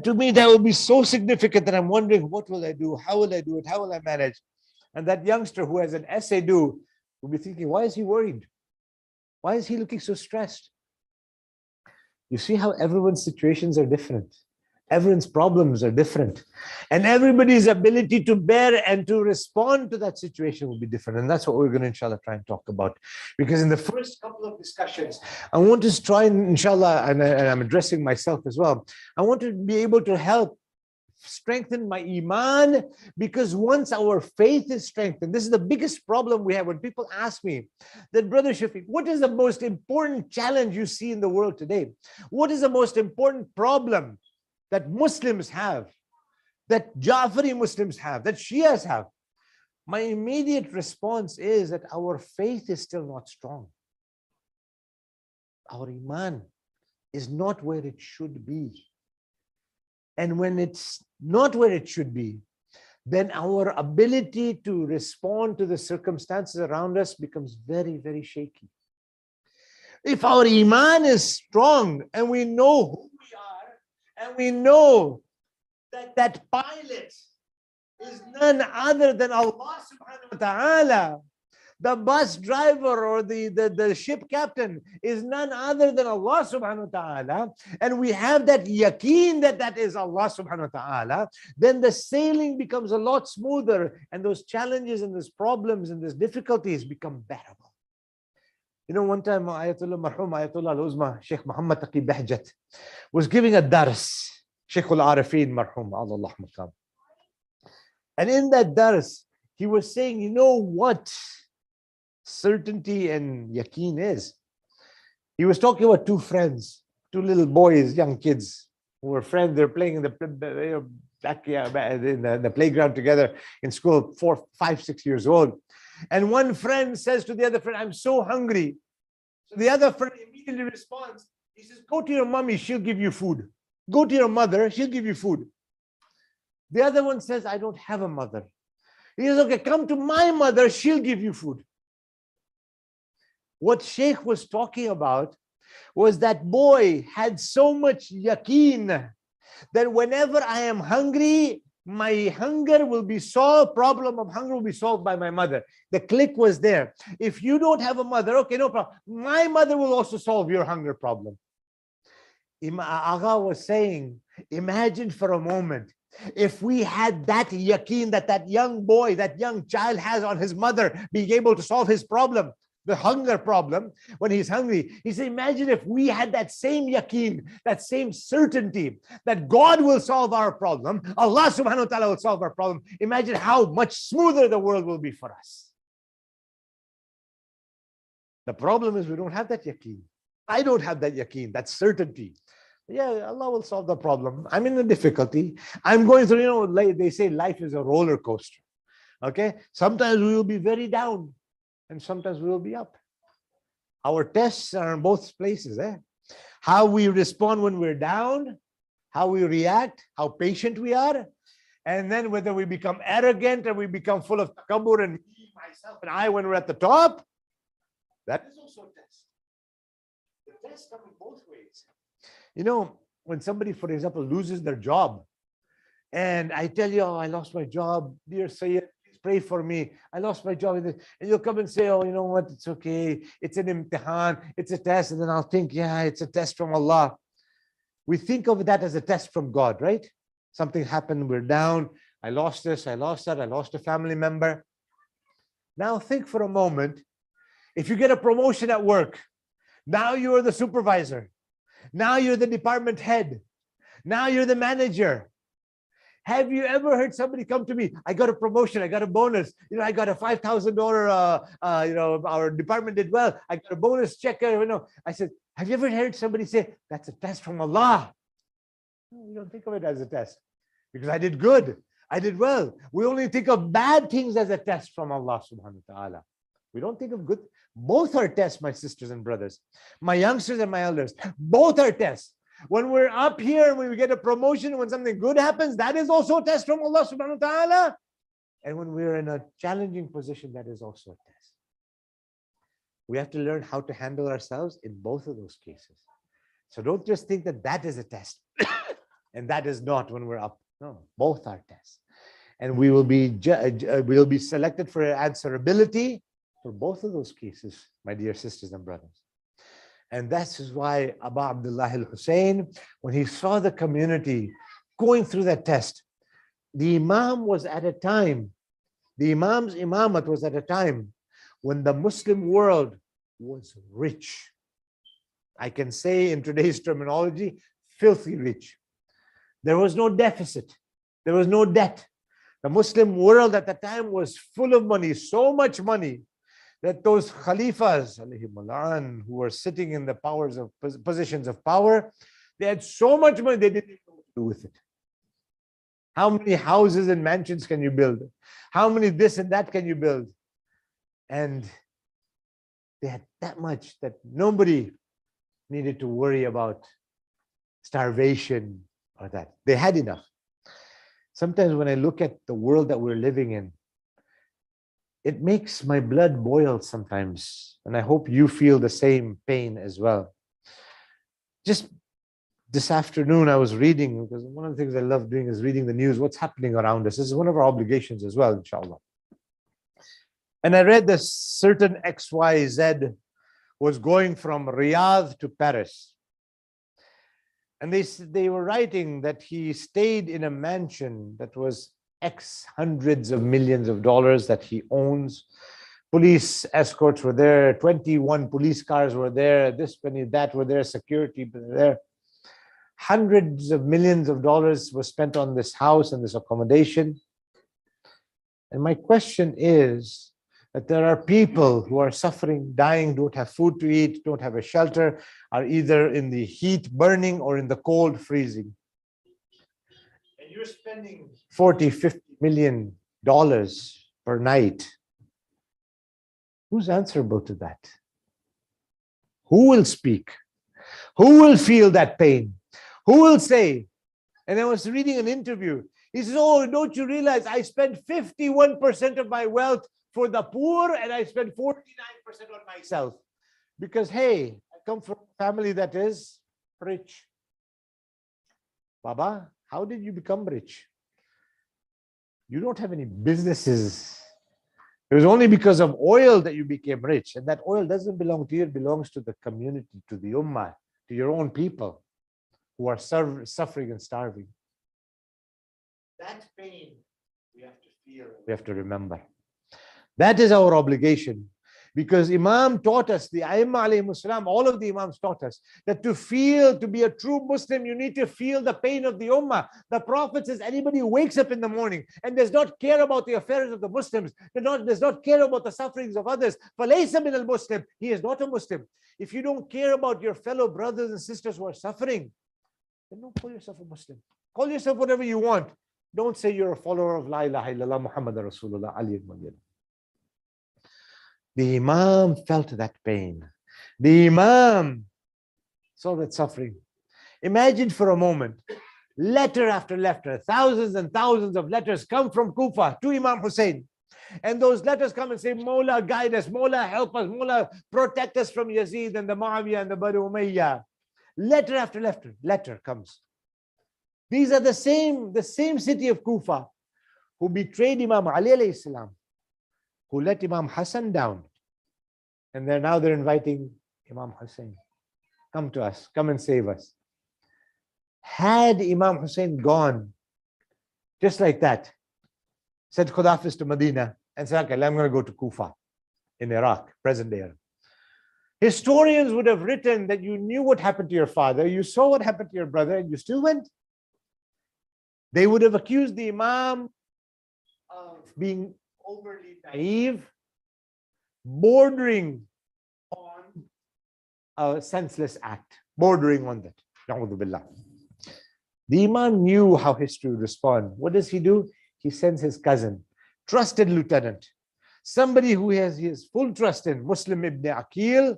To me, that will be so significant that I'm wondering, what will I do? How will I do it? How will I manage? And that youngster who has an essay due will be thinking, why is he worried? Why is he looking so stressed? You see how everyone's situations are different. Everyone's problems are different. And everybody's ability to bear and to respond to that situation will be different. And that's what we're going to, inshallah, try and talk about. Because in the first couple of discussions, I want to try and, inshallah, and I'm addressing myself as well, I want to be able to help strengthen my iman, because once our faith is strengthened, this is the biggest problem we have. When people ask me that, Brother Shafiq, what is the most important challenge you see in the world today? What is the most important problem that Muslims have, that Ja'fari Muslims have, that Shias have? My immediate response is that our faith is still not strong. Our iman is not where it should be. And when it's not where it should be, then our ability to respond to the circumstances around us becomes very, very shaky. If our iman is strong and we know who we are, and we know that that pilot is none other than Allah subhanahu wa ta'ala, the bus driver or the ship captain is none other than Allah subhanahu wa ta'ala, and we have that yaqeen that that is Allah subhanahu wa ta'ala, then the sailing becomes a lot smoother, and those challenges and those problems and those difficulties become bearable. You know, one time Ayatollah Marhum, Ayatollah Al-Uzma, Shaykh Muhammad Taqi Bahjat was giving a dars, Shaykh Al-Arifin Marhum, Allah Maqam. And in that dars, he was saying, you know what certainty and yaqeen is? He was talking about two friends, two little boys, young kids who were friends. They're playing in the playground together in school, 4, 5, 6 years old. And one friend says to the other friend, I'm so hungry. So the other friend immediately responds. He says, go to your mommy, she'll give you food. Go to your mother, she'll give you food. The other one says, I don't have a mother. He says, okay, come to my mother, she'll give you food. What Shaykh was talking about was that boy had so much yaqeen that whenever I am hungry, my hunger will be solved, problem of hunger will be solved by my mother. The click was there. If you don't have a mother, okay, no problem. My mother will also solve your hunger problem. Agha was saying, imagine for a moment, if we had that yaqeen that that young boy, that young child has on his mother being able to solve his problem, the hunger problem when he's hungry. He said, imagine if we had that same yaqeen, that same certainty that God will solve our problem, Allah subhanahu wa ta'ala will solve our problem. Imagine how much smoother the world will be for us. The problem is we don't have that yaqeen. I don't have that yaqeen, that certainty. Yeah, Allah will solve the problem. I'm in a difficulty. I'm going through, you know, like they say life is a roller coaster. Okay? Sometimes we will be very down, and sometimes we will be up. Our tests are in both places. How we respond when we're down, how we react, how patient we are, and then whether we become arrogant and we become full of takabbur and me, myself, and I when we're at the top. That is also a test. The tests come in both ways. You know, when somebody, for example, loses their job, and I tell you, oh, I lost my job, dear Sayyid, please pray for me. I lost my job. And you'll come and say, oh, you know what? It's okay. It's an imtihan. It's a test. And then I'll think, yeah, it's a test from Allah. We think of that as a test from God, right? Something happened. We're down. I lost this. I lost that. I lost a family member. Now think for a moment. If you get a promotion at work, now you're the supervisor. Now you're the department head. Now you're the manager. Have you ever heard somebody come to me? I got a promotion. I got a bonus. You know, I got a $5,000. You know, our department did well. I got a bonus check. You know, I said, have you ever heard somebody say that's a test from Allah? No, we don't think of it as a test because I did good. I did well. We only think of bad things as a test from Allah subhanahu wa ta'ala. We don't think of good. Both are tests, my sisters and brothers, my youngsters and my elders. Both are tests. When we're up here, when we get a promotion, when something good happens, that is also a test from Allah subhanahu wa ta'ala. And when we're in a challenging position, that is also a test. We have to learn how to handle ourselves in both of those cases. So don't just think that that is a test. And that is not when we're up. No, both are tests. And we will be selected for answerability for both of those cases, my dear sisters and brothers. And that is why Abu Abdullah al-Hussein, when he saw the community going through that test, the Imam was at a time, the Imam's imamat was at a time when the Muslim world was rich. I can say in today's terminology, filthy rich. There was no deficit. There was no debt. The Muslim world at the time was full of money, so much money that those Khalifas who were sitting in the positions of power, they had so much money they didn't know what to do with it. How many houses and mansions can you build? How many this and that can you build? And they had that much that nobody needed to worry about starvation or that. They had enough. Sometimes when I look at the world that we're living in, it makes my blood boil sometimes. And I hope you feel the same pain as well. Just this afternoon, I was reading, because one of the things I love doing is reading the news, what's happening around us. This is one of our obligations as well, inshallah. And I read this certain XYZ was going from Riyadh to Paris. And they were writing that he stayed in a mansion that was X hundreds of millions of dollars that he owns. Police escorts were there, 21 police cars were there, this many, that were there, security were there. Hundreds of millions of dollars were spent on this house and this accommodation. And my question is that there are people who are suffering, dying, don't have food to eat, don't have a shelter, are either in the heat burning or in the cold freezing. And you're spending $40, $50 million per night. Who's answerable to that? Who will speak? Who will feel that pain? Who will say? And I was reading an interview. He says, oh, don't you realize I spend 51% of my wealth for the poor and I spend 49% on myself? Because, hey, I come from a family that is rich. Baba, how did you become rich? You don't have any businesses. It was only because of oil that you became rich. And that oil doesn't belong to you. It belongs to the community, to the ummah, to your own people who are suffering and starving. That pain we have to feel, we have to remember. That is our obligation. Because Imam taught us, the Aimma alayhimus salam, all of the Imams taught us that to be a true Muslim, you need to feel the pain of the Ummah. The Prophet says anybody who wakes up in the morning and does not care about the affairs of the Muslims, does not care about the sufferings of others, فَلَيْسَ مِنَ الْمُسْلِمِ, he is not a Muslim. If you don't care about your fellow brothers and sisters who are suffering, then don't call yourself a Muslim. Call yourself whatever you want. Don't say you're a follower of La ilaha illallah Muhammad Rasulullah Ali al-Mayyad. The Imam felt that pain. The Imam saw that suffering. Imagine for a moment, letter after letter, thousands and thousands of letters come from Kufa to Imam Hussein. And those letters come and say, Mawla, guide us, Mawla, help us, Mawla, protect us from Yazid and the Muawiyah and the Banu Umayyah. Letter after letter comes. These are the same city of Kufa who betrayed Imam Ali alayhi salam, who let Imam Hassan down. And they're inviting Imam Hussein. Come to us, come and save us. Had Imam Hussein gone just like that, said Khudafis to Medina, and said, okay, I'm going to go to Kufa in Iraq, present day. Historians would have written that you knew what happened to your father, you saw what happened to your brother, and you still went. They would have accused the Imam of being overly naive, bordering on a senseless act, bordering on that. Na'udhu billah. The Imam knew how history would respond. What does he do? He sends his cousin, trusted lieutenant, somebody who has his full trust in, Muslim ibn Aqil.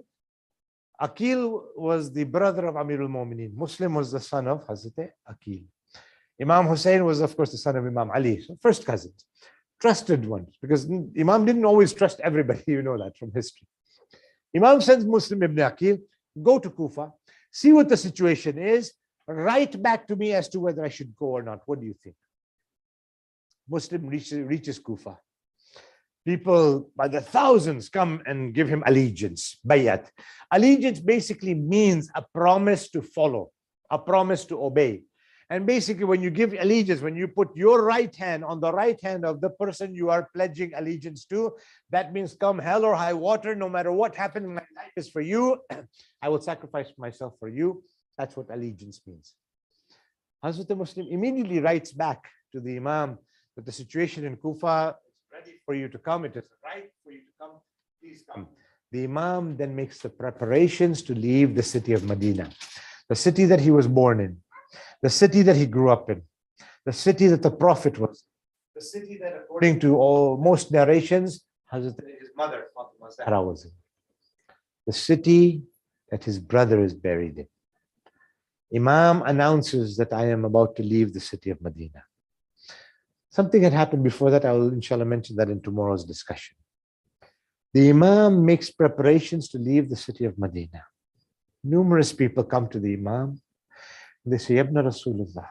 Aqil was the brother of Amirul Mu'mineen. Muslim was the son of Hazrat Aqil. Imam Hussein was, of course, the son of Imam Ali. So first cousins, trusted ones, because Imam didn't always trust everybody. You know that from history. Imam sends Muslim ibn Aqil, go to Kufa, see what the situation is, Write back to me as to whether I should go or not. What do you think? Muslim reaches Kufa. People by the thousands come and give him allegiance, bayat. Allegiance basically means a promise to follow, a promise to obey. And basically, when you give allegiance, when you put your right hand on the right hand of the person you are pledging allegiance to, that means come hell or high water, no matter what happened, my life is for you. I will sacrifice myself for you. That's what allegiance means. Hazrat Muslim immediately writes back to the Imam that the situation in Kufa is ready for you to come. It is right for you to come. Please come. The Imam then makes the preparations to leave the city of Medina, the city that he was born in, the city that he grew up in, the city that the Prophet was, the city that, according to most narrations, his mother, Fatima Zahra, was in, the city that his brother is buried in. Imam announces that I am about to leave the city of Medina. Something had happened before that. I will inshallah mention that in tomorrow's discussion. The Imam makes preparations to leave the city of Medina. Numerous people come to the Imam. They say, Yabna Rasulullah,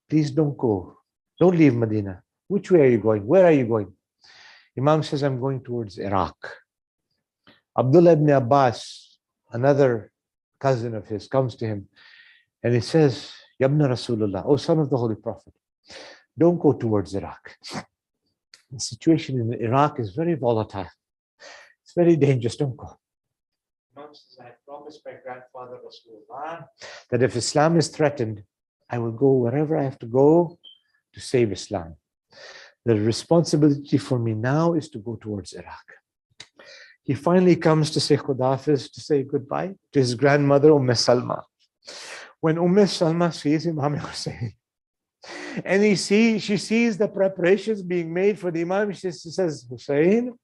please don't go. Don't leave Medina. Which way are you going? Where are you going? Imam says, I'm going towards Iraq. Abdullah ibn Abbas, another cousin of his, comes to him and he says, Yabna Rasulullah, oh son of the Holy Prophet, don't go towards Iraq. The situation in Iraq is very volatile. It's very dangerous. Don't go. Imam says, I promised my grandfather Rasulullah that if Islam is threatened, I will go wherever I have to go to save Islam. The responsibility for me now is to go towards Iraq. He finally comes to say Khudafis, to say goodbye to his grandmother, Salma. When Salma sees Imam Hussein, and she sees the preparations being made for the Imam, she says, Hussein,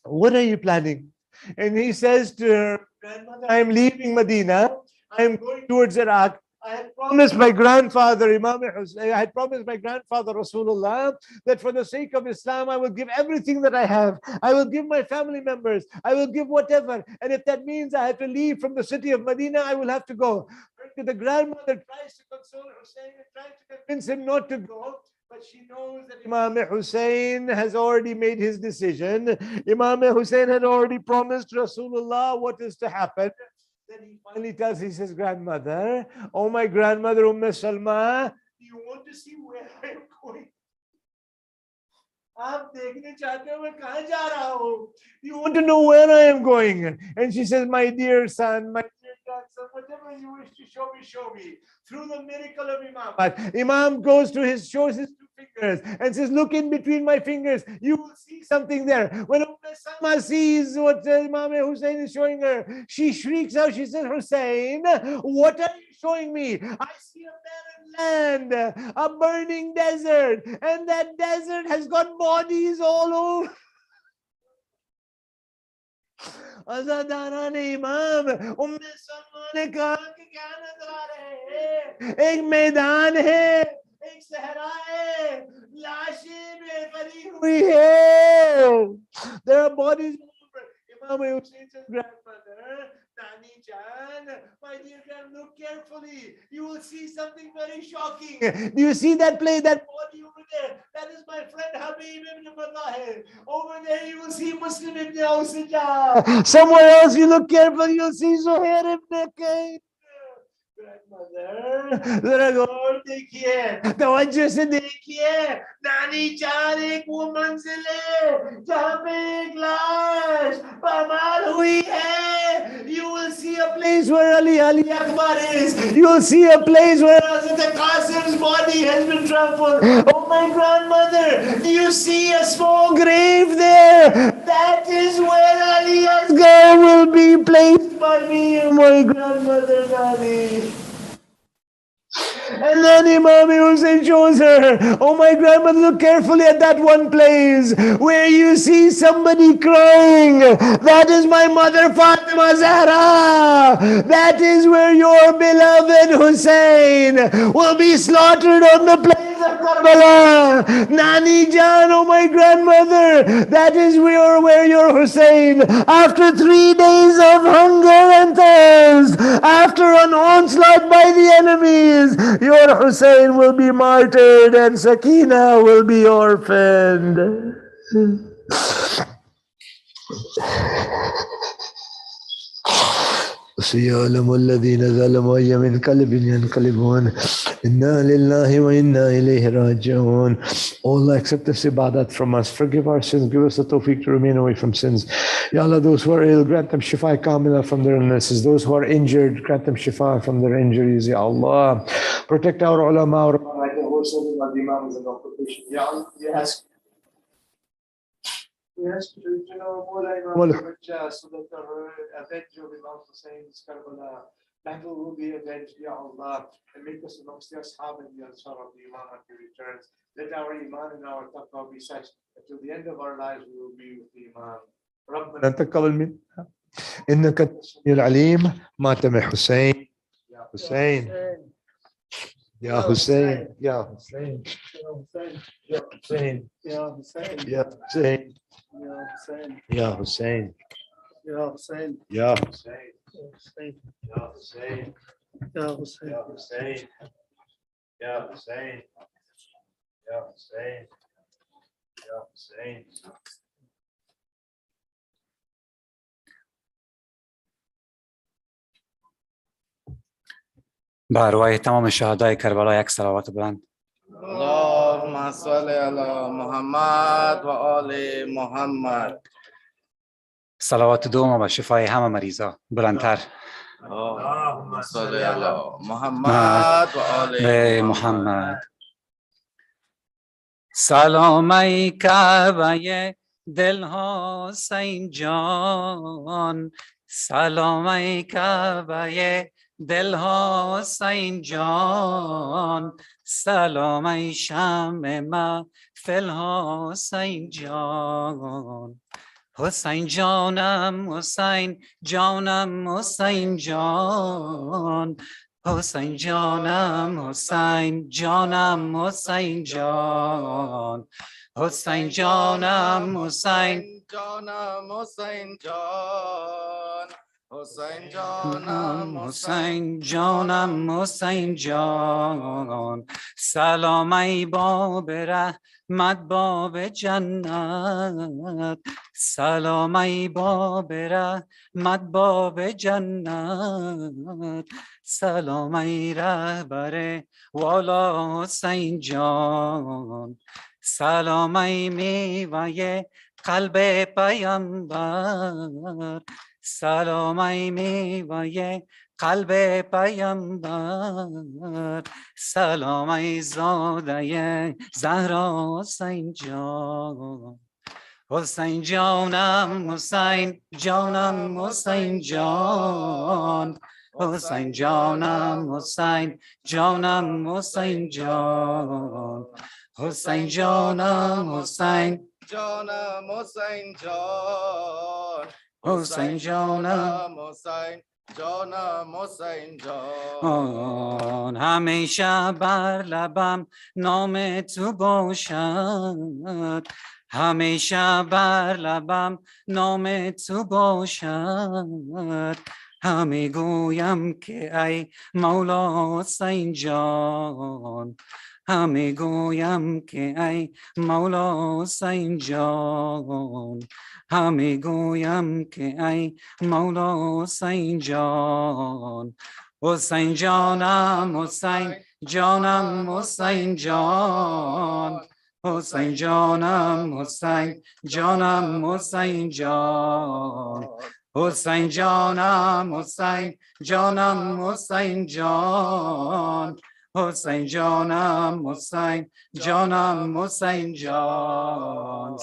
what are you planning? And he says to her grandmother, I am leaving Medina. I am going towards Iraq. I had promised my grandfather, Imam Hussein, I had promised my grandfather, Rasulullah, that for the sake of Islam, I will give everything that I have. I will give my family members. I will give whatever. And if that means I have to leave from the city of Medina, I will have to go. The grandmother tries to console Hussein and tries to convince him not to go. But she knows that Imam Hussein has already made his decision. Imam Hussein had already promised Rasulullah what is to happen. Then he finally tells his grandmother, oh my grandmother Salma, do you want to see where I am going? You want to know where I am going? And she says, my dear son, my dear grandson, whatever you wish to show me, show me. Through the miracle of Imam. But Imam shows his two fingers and says, look in between my fingers. You will see something there. When Salma sees what Imam Hussein is showing her, she shrieks out. She says, Hussein, what are you showing me? I see a barren land, a burning desert, and that desert has got bodies all over. अज़ादारान इमाम उम्मे सलमा ने कहा कि क्या नजर आ रहे हैं एक मैदान है एक सहरा है लाशें बेपरी हुई है there are bodies Imam Hussein's grandmother Nani Jan, my dear girl, look carefully. You will see something very shocking. Do you see that play, that body over there? That is my friend Habib ibn Madahir. Over there you will see Muslim ibn Awsija. Somewhere else you look carefully, you'll see Zuhair ibn Kayn. Grandmother, जरा गौर देखिए, तवज्जो से देखिए, नानी चार एक वो मंजिल है, जहाँ पे एक लाश पामाल हुई है. You will see a place where Ali Akbar is. You will see a place where Hazrat Qasim's body has been trampled. Oh my grandmother, do you see a small grave there? That is where Ali Akbar will be placed by me and my grandmother Nani. And then Imam Hussein shows her, oh my grandmother, look carefully at that one place where you see somebody crying. That is my mother Fatima Zahra. That is where your beloved Hussein will be slaughtered on the plains of Karbala. Nani Jan, oh my grandmother, that is where your Hussein, after 3 days of hunger and thirst, after an onslaught by the enemies, your Hussein will be martyred and Sakina will be orphaned. سيعلم الذين ظلموا أي منقلب ينقلبون إنا لله وإنا إليه راجعون. Allah, accept this ibadat from us. Forgive our sins. Give us the tawfiq to remain away from sins. Ya Allah, those who are ill, grant them shifa kamila from their illnesses. Those who are injured, grant them shifa from their injuries. Ya Allah, protect our ulama, our imams and occupation. Ya Allah, we ask. Yes, so that avenge of Imam Hussein's Karbala battle will be avenged, Ya Allah, and make us amongst the Ashab and the Ansar of the Imam at your returns. Let our Iman and our Taqwa be such that till the end of our lives we will be with the Imam. ربنا تقبل منا إنك أنت السميع العليم. ماتم حسين يا حسين يا حسين يا حسين يا حسين يا حسين يا حسين يا حسين يا حسين يا حسين يا حسين يا حسين يا حسين يا حسين يا حسين يا حسين. بر روی تمام شهدای کربلا یک صلوات بلند. اللهم صل علی محمد و آل محمد. صلوات دوم و شفای همه مریضا بلندتر. اللهم صل علی محمد و آل محمد. سلام ای کعبه دل حسین جان، سلام ای کعبه دل حسین جان، سلام ای شمع محفل حسین جان. حسین جانم حسین جانم حسین جان، حسین جانم حسین جانم حسین جان، حسین جانم حسین جانم حسین جان، حسین جانم حسین جانم حسین جان. سلام ای باب رحمت باب جنت، سلام ای باب رحمت باب جنت، سلام ای رهبر والا حسین جان، سلام ای میوه قلب پیامبر، سلام ای میوه قلب پیامبر، سلام ای زاده زهرا حسین جان. حسین جانم حسین جانم حسین جان، حسین جانم حسین جانم حسین جان، حسین جانم حسین جانم حسین جان، حسین جانم حسین جانم حسین جان. همیشه بر لبم نام تو باشد، همیشه بر لبم نام تو باشد، همی گویم که ای مولا حسین جان، همی گویم که ای مولا حسین جان، همی گویم که ای مولا حسین جان. حسین جانم حسین جانم حسین جان، حسین جانم حسین جانم حسین جان، حسین جانم حسین جانم حسین جان، حسین جانم حسین جانم حسین جان.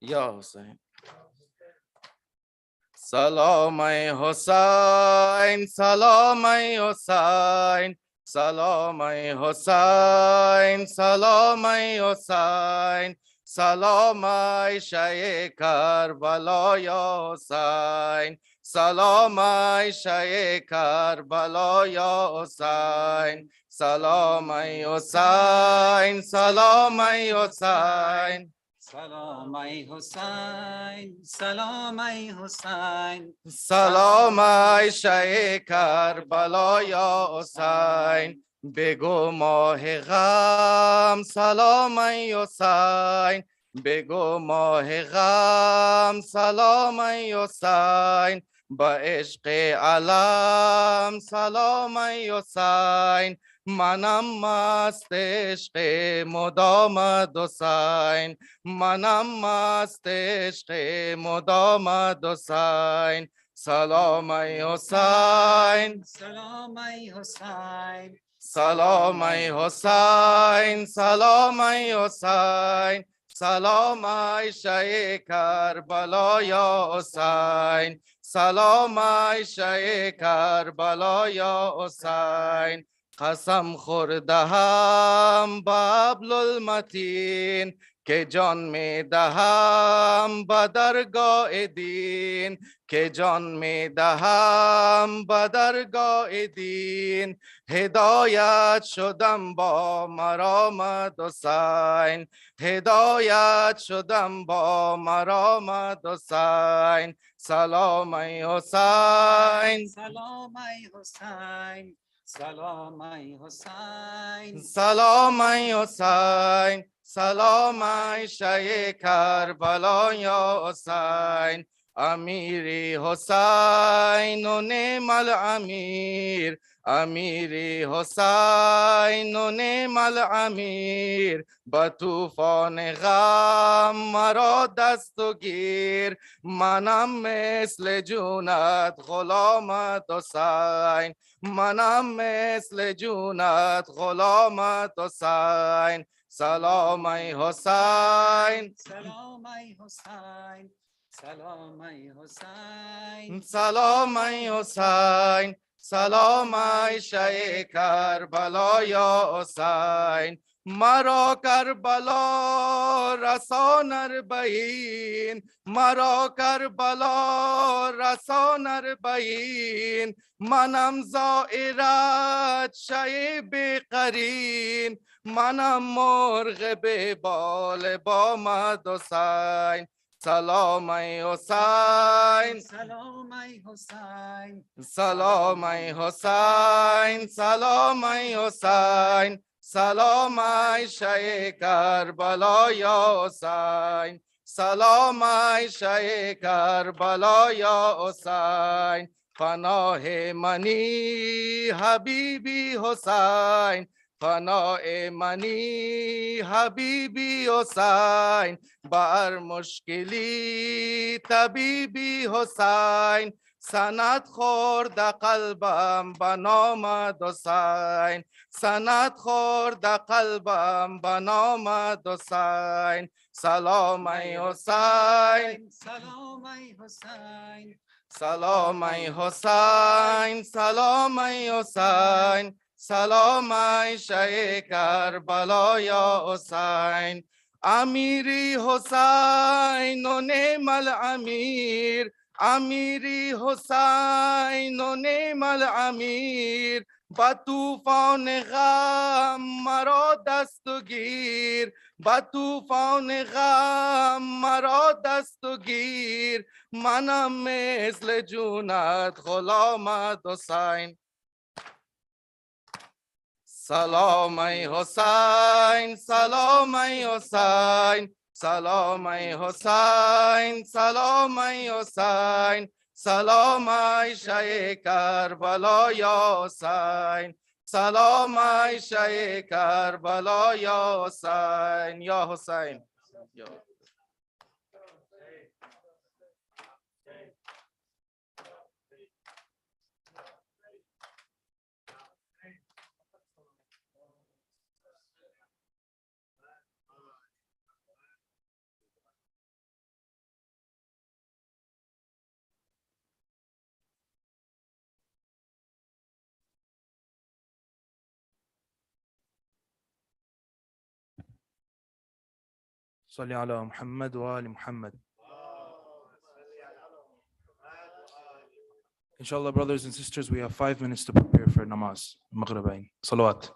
یا حسین. سلام ای حسین، سلام ای حسین، سلام ای حسین، سلام ای حسین، سلام شیخ کربلا یا حسین سلام شیخ کربلا یا حسین سلام حسین سلام حسین سلام ای حسین سلام ای حسین سلام شیخ کربلا یا حسین بگو ماه غم سلام ای حسین بگو ماه غم سلام ای حسین با عشق علم سلام ای حسین منم مست عشق مدامت حسین منم مست عشق مدامت حسین سلام ای حسین سلام ای حسین سلام ای حسین سلام ای حسین سلام ای شیخ کربلا یا حسین سلام ای شیخ کربلا یا حسین قسم خوردهم بابل المتین که جان می دهم به درگاه دین که جان می دهم به درگاه دین هدایت شدم با مرامت حسین هدایت شدم با مرامت حسین سلام ای حسین سلام ای حسین سلام ای حسین سلام ای حسین سلام ای شیخ کربلا یا حسین امیری حسین و نعم الامیر امیری حسین و نعم الامیر با طوفان غم مرا دست و گیر منم مثل جونت غلامت حسین منم مثل جونت غلامت حسین سلام ای حسین سلام ای حسین سلام ای حسین سلام ای حسین سلام ای شیخ کربلا یا حسین مرا کربلا رسان اربعین مرا کربلا رسان اربعین منم زائرت شیب قرین منم مرغ به بال بامد حسین سلام ای حسین سلام ای حسین سلام ای حسین سلام ای حسین سلام ای شیخ کربلا یا حسین سلام ای شیخ کربلا یا حسین پناه منی حبیبی حسین پناه منی حبیبی حسین بر مشکلی طبیبی حسین سند خورد قلبم به نامت حسین سند خورد قلبم به نامت حسین سلام ای حسین سلام ای حسین سلام ای حسین سلام ای حسین سلام ای شیخ کربلا یا حسین امیری حسین و نعم الامیر امیری حسین و نعم الامیر با طوفان غم مرا دست و گیر با طوفان غم مرا دست و گیر منم مثل جونت غلامت حسین سلام ای حسین سلام ای حسین سلام ای حسین سلام ای حسین سلام ای شیخ کربلا یا حسین سلام ای شیخ کربلا یا حسین یا حسین صل على محمد وآل محمد. Inshallah, brothers and sisters, we have 5 minutes to prepare for namaz. Maghribain. Salawat.